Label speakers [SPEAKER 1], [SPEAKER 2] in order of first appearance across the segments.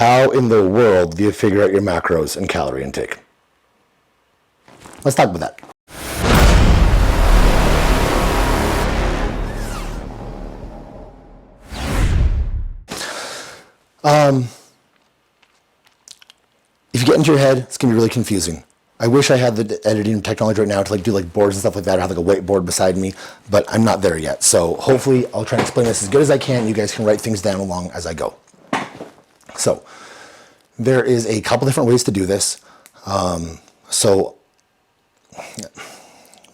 [SPEAKER 1] How in the world do you figure out your macros and calorie intake? Let's talk about that. If you get into your head, it's going to be really confusing. I wish I had the editing technology right now to do boards and stuff like that, or have a whiteboard beside me, but I'm not there yet. So hopefully I'll try and explain this as good as I can. You guys can write things down along as I go. So there is a couple different ways to do this.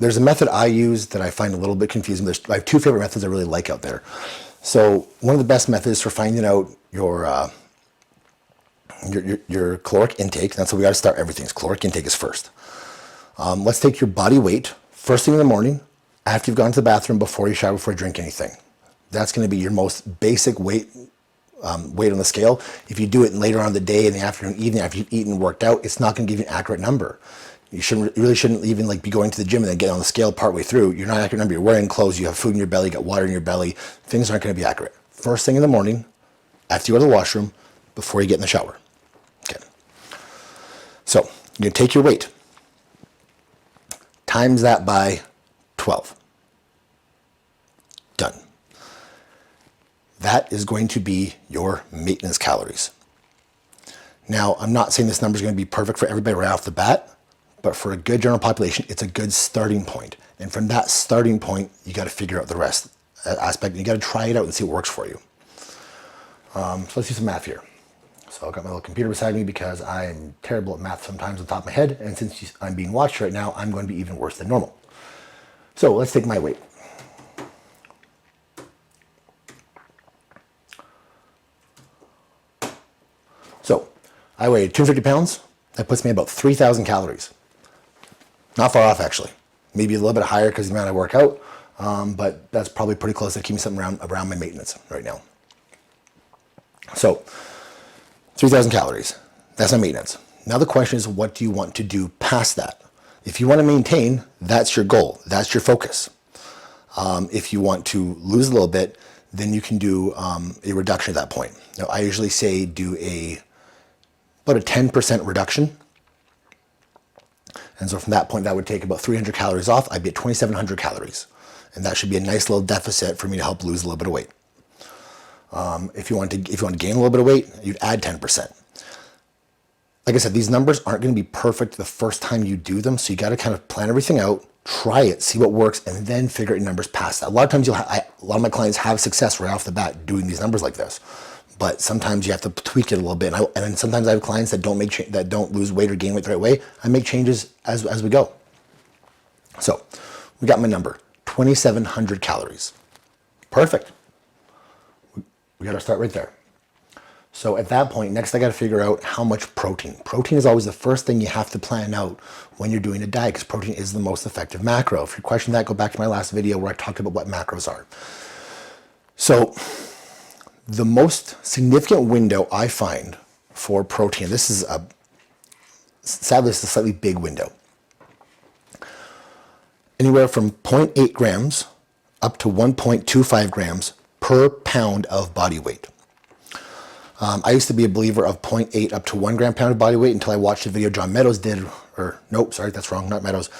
[SPEAKER 1] There's a method I use that I find a little bit confusing. I have two favorite methods I really like out there. So one of the best methods for finding out your caloric intake, that's how we got to start everything. Caloric intake is first. Let's take your body weight first thing in the morning, after you've gone to the bathroom, before you shower, before you drink anything. That's going to be your most basic weight on the scale. If you do it later on in the day, in the afternoon, evening, after you've eaten and worked out, it's not going to give you an accurate number. You really shouldn't even be going to the gym and then get on the scale partway through. You're not accurate number. You're wearing clothes, you have food in your belly, you got water in your belly. Things aren't going to be accurate. First thing in the morning, after you go to the washroom, before you get in the shower. Okay. So you're going to take your weight, times that by 12. Done. That is going to be your maintenance calories. Now, I'm not saying this number is going to be perfect for everybody right off the bat, but for a good general population, it's a good starting point. And from that starting point, you got to figure out the rest aspect. You got to try it out and see what works for you. So let's do some math here. So I've got my little computer beside me because I'm terrible at math sometimes on top of my head. And since I'm being watched right now, I'm going to be even worse than normal. So let's take my weight. So I weighed 250 pounds. That puts me about 3,000 calories. Not far off, actually. Maybe a little bit higher because of the amount I work out, but that's probably pretty close to keeping something around my maintenance right now. So 3,000 calories. That's my maintenance. Now the question is, what do you want to do past that? If you want to maintain, that's your goal. That's your focus. If you want to lose a little bit, then you can do a reduction at that point. Now, I usually say do about a 10% reduction. And so from that point, that would take about 300 calories off. I'd be at 2,700 calories. And that should be a nice little deficit for me to help lose a little bit of weight. If you want to gain a little bit of weight, you'd add 10%. Like I said, these numbers aren't going to be perfect the first time you do them. So you got to kind of plan everything out, try it, see what works, and then figure out your numbers past that. A lot of times, a lot of my clients have success right off the bat doing these numbers like this. But sometimes you have to tweak it a little bit. And then sometimes I have clients that don't lose weight or gain weight the right way. I make changes as we go. So we got my number, 2,700 calories. Perfect. We got to start right there. So at that point, next I got to figure out how much protein. Protein is always the first thing you have to plan out when you're doing a diet, because protein is the most effective macro. If you question that, go back to my last video where I talked about what macros are. So the most significant window I find for protein, sadly, it's a slightly big window. Anywhere from 0.8 grams up to 1.25 grams per pound of body weight. I used to be a believer of 0.8 up to 1 gram pound of body weight until I watched a video John Meadows did, that's wrong, not Meadows.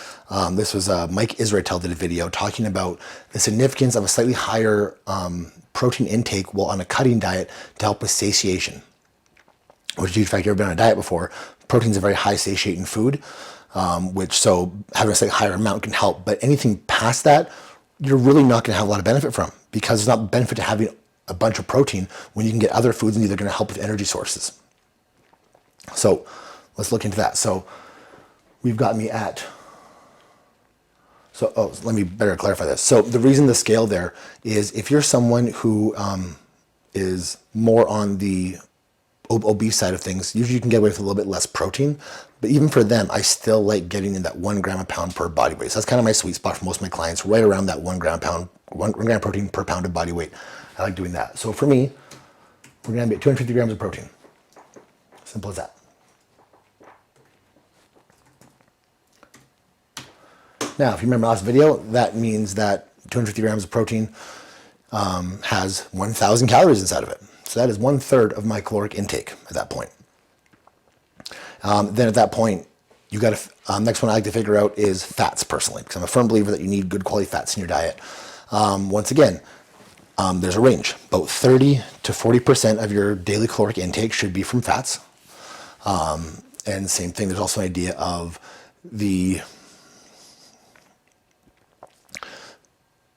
[SPEAKER 1] This was Mike Israetel did a video talking about the significance of a slightly higher protein intake while on a cutting diet to help with satiation. Which, if you've ever been on a diet before, protein is a very high satiating food, so having a slightly higher amount can help. But anything past that, you're really not going to have a lot of benefit from, because there's not benefit to having a bunch of protein when you can get other foods and they're going to help with energy sources. So let's look into that. So we've got me at, let me better clarify this. So the reason the scale there is if you're someone who is more on the obese side of things, usually you can get away with a little bit less protein. But even for them, I still like getting in that 1 gram a pound per body weight. So that's kind of my sweet spot for most of my clients, right around that 1 gram protein per pound of body weight. I like doing that. So for me, we're going to be at 250 grams of protein. Simple as that. Now, if you remember last video, that means that 250 grams of protein has 1,000 calories inside of it. So So that is 1/3 of my caloric intake at that point. Then at that point, you got to, next one I like to figure out is fats personally, because I'm a firm believer that you need good quality fats in your diet. Once again, there's a range. About 30 to 40% of your daily caloric intake should be from fats. And same thing, there's also an idea of the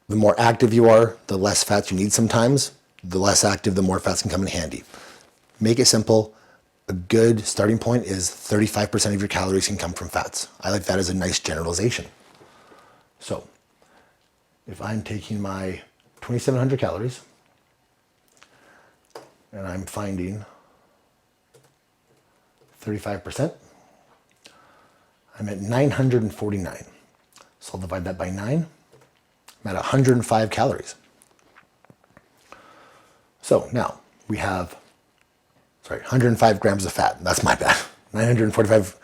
[SPEAKER 1] more active you are, the less fats you need sometimes. The less active, the more fats can come in handy. Make it simple. A good starting point is 35% of your calories can come from fats. I like that as a nice generalization. So if I'm taking my 2,700 calories and I'm finding 35%, I'm at 949. So I'll divide that by 9. I'm at 105 calories. So now we have 105 grams of fat. That's my bad. 945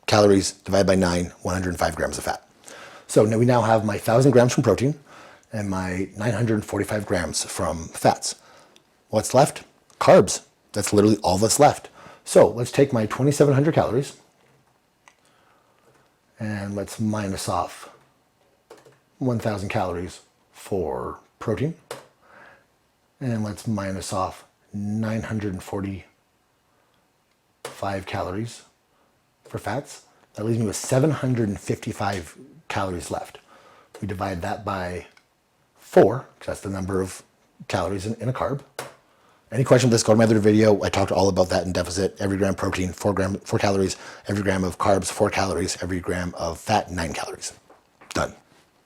[SPEAKER 1] calories divided by 9, 105 grams of fat. So now we have my 1,000 grams from protein and my 945 grams from fats. What's left? Carbs. That's literally all that's left. So let's take my 2,700 calories and let's minus off 1,000 calories for protein. And let's minus off 945 calories for fats. That leaves me with 755 calories left. We divide that by 4, because that's the number of calories in a carb. Any question with this, go to my other video. I talked all about that in deficit. Every gram protein, 4 calories. Every gram of carbs, 4 calories. Every gram of fat, 9 calories. Done.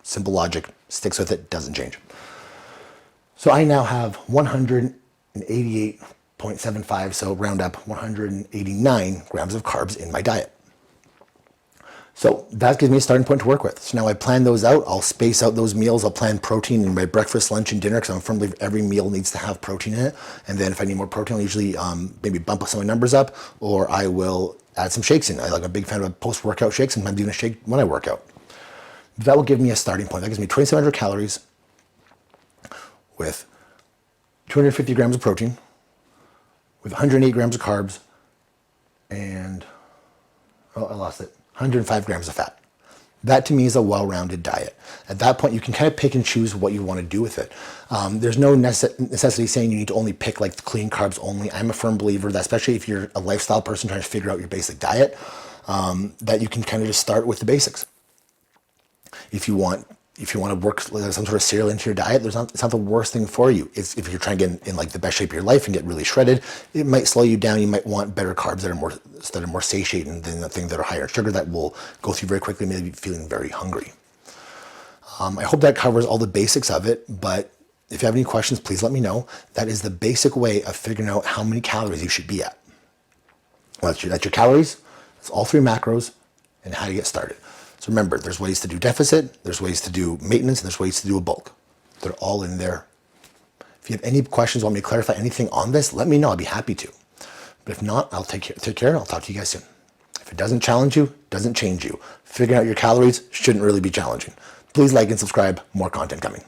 [SPEAKER 1] Simple logic. Sticks with it. Doesn't change. So I now have 188.75, so round up 189 grams of carbs in my diet. So that gives me a starting point to work with. So now I plan those out. I'll space out those meals. I'll plan protein in my breakfast, lunch, and dinner, because I'm firm believer every meal needs to have protein in it. And then if I need more protein, I'll usually maybe bump some of my numbers up, or I will add some shakes in. I'm like a big fan of post-workout shakes, and I'm doing a shake when I work out. That will give me a starting point. That gives me 2,700 calories with 250 grams of protein, with 108 grams of carbs, and, oh, I lost it, 105 grams of fat. That to me is a well-rounded diet. At that point, you can kind of pick and choose what you want to do with it. There's no necessity saying you need to only pick like the clean carbs only. I'm a firm believer that, especially if you're a lifestyle person trying to figure out your basic diet, that you can kind of just start with the basics. If you want to work some sort of cereal into your diet, it's not the worst thing for you. It's if you're trying to get in like the best shape of your life and get really shredded, it might slow you down. You might want better carbs that are more satiating than the things that are higher in sugar that will go through very quickly, maybe feeling very hungry. I hope that covers all the basics of it, but if you have any questions, please let me know. That is the basic way of figuring out how many calories you should be at. Well, that's your calories, that's all 3 macros, and how to get started. So remember, there's ways to do deficit, there's ways to do maintenance, and there's ways to do a bulk. They're all in there. If you have any questions, want me to clarify anything on this, let me know. I'll be happy to. But if not, I'll take care. I'll talk to you guys soon. If it doesn't challenge you, doesn't change you. Figuring out your calories shouldn't really be challenging. Please like and subscribe. More content coming.